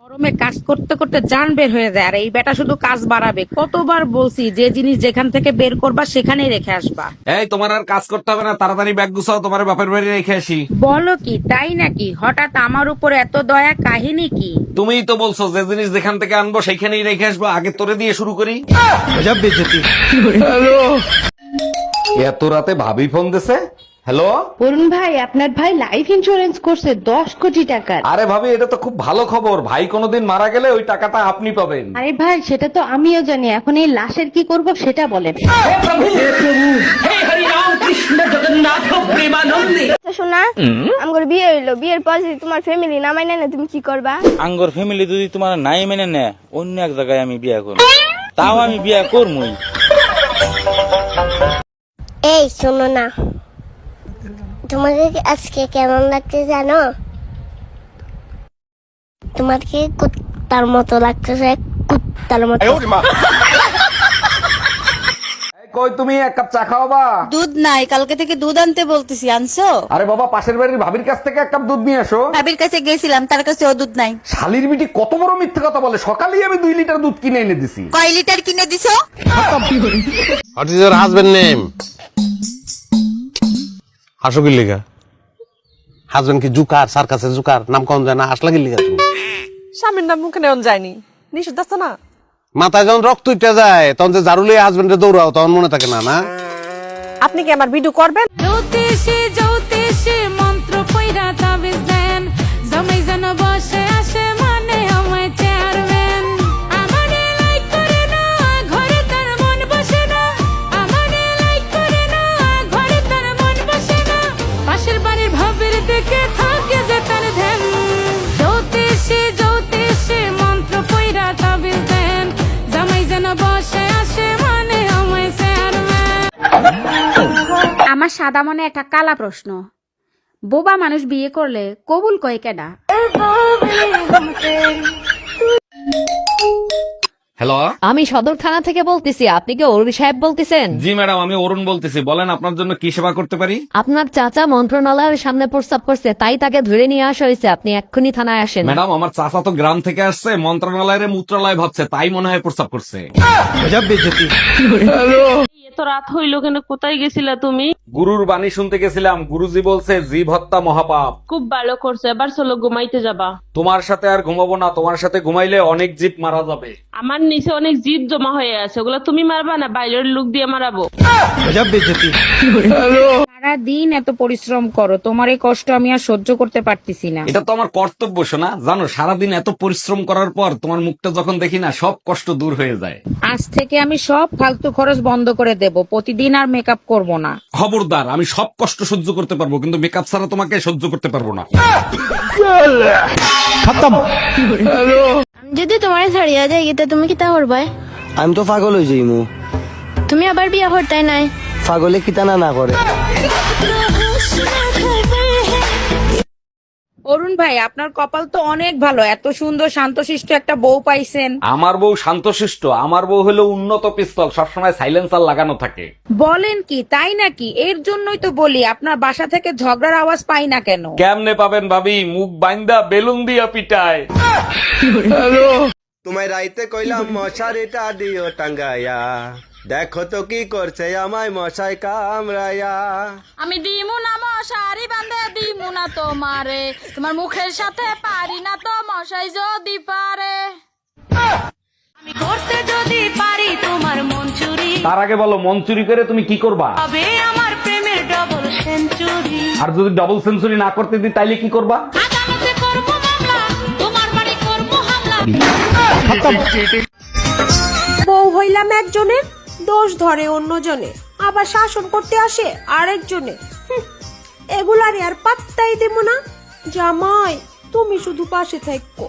গরমে কাজ করতে করতে জান বের হয়ে যায়, আর এই বেটা শুধু কাজ বাড়াবে। কতবার বলছি যে জিনিস যেখান থেকে বের করবা সেখানেই রেখে আসবা। এই তোমার আর কাজ করতে হবে না, তাড়াতাড়ি ব্যাগ গুছাও, তোমার বাপের বাড়ি রেখে আসি। বলো কি, তাই নাকি? হঠাৎ আমার উপর এত দয়া, কাহিনী কি? তুমিই তো বলছো যে জিনিস যেখান থেকে আনবো সেইখানেই রেখে আসবো, আগে তোরে দিয়ে শুরু করি। এত রাতে ভাবি ফোন দিছে। হ্যালো। অরুণ ভাই, আপনার ভাই লাইফ ইন্সুরেন্স করছে 10 কোটি টাকার। আরে ভাবি, এটা তো খুব ভালো খবর। ভাই কোনোদিন মারা গেলে ওই টাকাটা আপনি পাবেন। আরে ভাই, সেটা তো আমিও জানি। এখন এই লাশের কি করব সেটা বলেন। শোনা, আমার বিয়ে হইলো, বিয়ের পর যদি তোমার ফ্যামিলি নামাই না, তুমি কি করবা? আঙ্গর ফ্যামিলি যদি তোমার নাই মেনে নেয়, অন্য এক জায়গায় আমি বিয়া করব। তাও আমি বিয়া করবই। এই শোনো না, তোমাকে আজকে কেমন লাগছে জানো? তোমাকে কুত্তার মতো লাগতেছে, কুত্তার মতো। এই কই তুমি, এক কাপ চা খাওয়াবা? দুধ নাই, কালকে থেকে দুধ আনতে বলতেছি, আনছো? আরে বাবা, পাশের বাড়ির ভাবির কাছ থেকে এক কাপ দুধ নিয়ে এসো। ভাবির কাছে গেছিলাম, তার কাছে ও দুধ নাই। শালির বিটি কত বড় মিথ্যে কথা বলে। সকালেই আমি 2 লিটার দুধ কিনে এনে দিছি। কয় লিটার কিনে দিছো? What is your husband name? হাসো কি লিগা? হাজবেন্ড কি জুকার, সার্কাসের জুকার? নাম কম যায় না, হাসলা কি লিগা তুমি? স্বামীর নাম মুখে নেওয়া যায়নি, নিষেধ আছে না? মাথায় যখন রক্ত উঠে যায় তখন যে ঝাড়ু লিয়ে হাজবেন্ডে দৌড়াও, তখন মনে থাকে না? না, আপনি কি আমার ভিডিও করবেন? জ্যোতিষী জ্যোতিষী মন্ত্র পয়রা তাবিজ দেন, জমে যেন বসে আসে মানে আমায় চেয়ারম্যান। আমারে লাইক করে না, ঘরে তার মন বসে না। আমারে লাইক করে না, ঘরে তার মন বসে না। পাশের বাড়ির ভাবির দিকে থাকে যে তার ধ্যান। জ্যোতিষী জ্যোতিষী মন্ত্র পয়রা তাবিজ দেন, জমে যেন বসে আসে মানে আমায় চেয়ারম্যান। আমার সাদা মনে একটা কালা প্রশ্ন, বোবা মানুষ বিয়ে করলে কবুল কয় কেডা? হ্যালো। আমি সদর থানা থেকে বলতেছি, আপনি কি অরুণ সাহেব বলতেছেন? জি ম্যাডাম, আমি অরুণ বলতেছি। বলেন আপনার জন্য কি সেবা করতে পারি? আপনার চাচা মন্ত্রণালয়ের সামনে প্রস্তাব করছে, তাই তাকে ধরে নিয়ে আসা হয়েছে। আপনি এক্ষুনি থানায় আসেন। ম্যাডাম, আমার চাচা তো গ্রাম থেকে আসছে, মন্ত্রণালয়ের মূত্রালয় ভাবছে, তাই মনে হয় প্রস্তাব করছে। এত রাত হইলো কেন? কোথায় গেছিলা তুমি? গুরুর বাণী শুনতে গেছিলাম। গুরুজি বলছে জীব হত্যা মহাপাপ। খুব ভালো করছো, এবার চলো ঘুমাইতে যাবা। তোমার সাথে আর ঘুমাবো না, তোমার সাথে ঘুমাইলে অনেক জীব মারা যাবে। আমার নিচে অনেক জিদ জমা হয়ে আছে, ওগুলো তুমি মারবা না বাইরের লোক দিয়ে মারাবো? সারা দিন এত পরিশ্রম করো, তোমার এই কষ্ট আমি আর সহ্য করতে পারতেছি না। এটা তো আমার কর্তব্য শোনা। জানো, সারাদিন এত পরিশ্রম করার পর তোমার মুখটা যখন দেখি না, সব কষ্ট দূর হয়ে যায়। আজ থেকে আমি সব ফালতু খরচ বন্ধ করে দেব, প্রতিদিন আর মেকআপ করব না। খবরদার, আমি সব কষ্ট সহ্য করতে পারবো, কিন্তু মেকআপ ছাড়া তোমাকে সহ্য করতে পারবো না। যদি তোমার ছাড়িয়া যায় গেতে তুমি কি তা করবে? আমি তো পাগল হয়ে যাইমু। তুমি আবার বিয়া করতে নাই? পাগলে কিতানা না করে। অরুণ ভাই, আপনার কপাল তো অনেক ভালো, এত সুন্দর শান্তশিষ্ট একটা বউ পাইছেন। আমার বউ শান্তশিষ্ট? আমার বউ হলো উন্নত পিস্তল, সবসময় সাইলেন্সার লাগানো থাকে। বলেন কি, তাই নাকি? এর জন্যই তো বলি আপনার বাসা থেকে ঝগড়ার আওয়াজ পাই না কেন। কেমনে পাবেন ভাবি, মুখ বাইন্দা বেলুন দিয়া পিটায়। তোমায় রাইতে কইলাম মশারিটা দিও টাঙ্গাইয়া, দেখো তো কি করছে আমায় মশাই কামড়াইয়া। আমি দিমু না মশারি বান্ধে দিমু না তোমারে, তোমার মুখের সাথে পারি না তো মশাই যদি পারে। আমি করতে যদি পারি তোমার মন চুরি, তার আগে বলো, মন চুরি করে তুমি কি করবা? তবে আমার প্রেমের ডবল সেঞ্চুরি। আর যদি ডাবল সেঞ্চুরি না করতে দিই তাইলে কি করবা? আদালতে করবো মামলা, তোমার বাড়ি করবো হামলা। বউ হইলাম একজনের, দোষ ধরে অন্যজনে, আবার শাসন করতে আসে আরেকজনে। এগুলারে আর পাত্তাই দেব না। জামাই, তুমি শুধু পাশে থাকো।